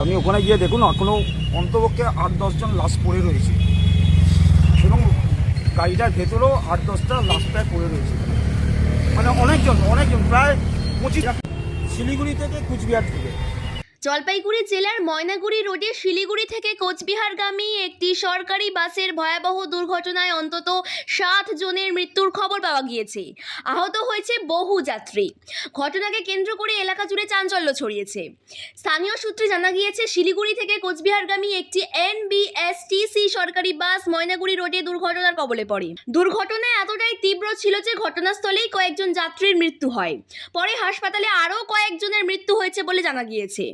আপনি ওখানে গিয়ে দেখুন এখনো অন্তপক্ষে 8-10 জন লাশ পড়ে রয়েছে এবং গাড়িটার ভেতরেও 8-10টা লাশ প্রায় পড়ে রয়েছে। মানে অনেকজন প্রায় 25 শিলিগুড়ি থেকে কুচবিহার থেকে। জলপাইগুড়ি জেলার ময়নাগুড়ি রোডে শিলিগুড়ি থেকে কোচবিহারগামী একটি সরকারি বাসের ভয়াবহ দুর্ঘটনায় অন্তত 7 জনের মৃত্যুর খবর পাওয়া গিয়েছে। আহত হয়েছে বহু যাত্রী। ঘটনাকে কেন্দ্র করে এলাকা জুড়ে চাঞ্চল্য ছড়িয়েছে। স্থানীয় সূত্রে জানা গিয়েছে, শিলিগুড়ি থেকে কোচবিহারগামী একটি NBSTC সরকারি বাস ময়নাগুড়ি রোডে দুর্ঘটনার কবলে পড়ে। দুর্ঘটনা এতটাই তীব্র ছিল যে ঘটনাস্থলেই কয়েকজন যাত্রীর মৃত্যু হয়। পরে হাসপাতালে আরও কয়েকজনের মৃত্যু হয়েছে বলে জানা গিয়েছে।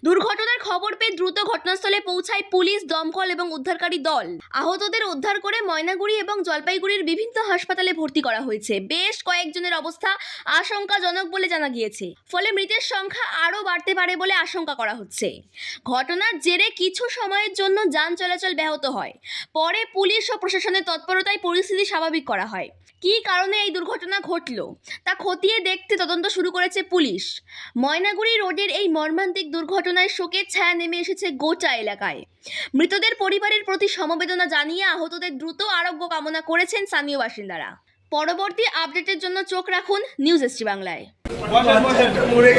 দুর্ঘটনার খবর পেয়ে দ্রুত ঘটনাস্থলে পৌঁছায় পুলিশ, দমকল এবং উদ্ধারকারী দল। আহতদের উদ্ধার করে ময়নাগুড়ি এবং জলপাইগুড়ির বিভিন্ন হাসপাতালে ভর্তি করা হয়েছে। বেশ কয়েকজনের অবস্থা আশঙ্কাজনক বলে জানা গিয়েছে, ফলে মৃতের সংখ্যা আরও বাড়তে পারে বলে আশঙ্কা করা হচ্ছে। ঘটনার জেরে কিছু সময়ের জন্য যান চলাচল ব্যাহত হয়। পরে পুলিশ ও প্রশাসনের তৎপরতায় পরিস্থিতি স্বাভাবিক করা হয়। কী কারণে এই দুর্ঘটনা ঘটল তা খতিয়ে দেখতে তদন্ত শুরু করেছে পুলিশ। ময়নাগুড়ি রোডের এই মর্মান্তিক দুর্ঘটনায় শোকের ছায়া নেমে এসেছে গোটা এলাকায়। মৃতদের পরিবারের প্রতি সমবেদনা জানিয়ে আহতদের দ্রুত আরোগ্য কামনা করেছেন স্থানীয় বাসিন্দারা। পরবর্তী আপডেটের জন্য চোখ রাখুন নিউজ এসটি বাংলায়। মরে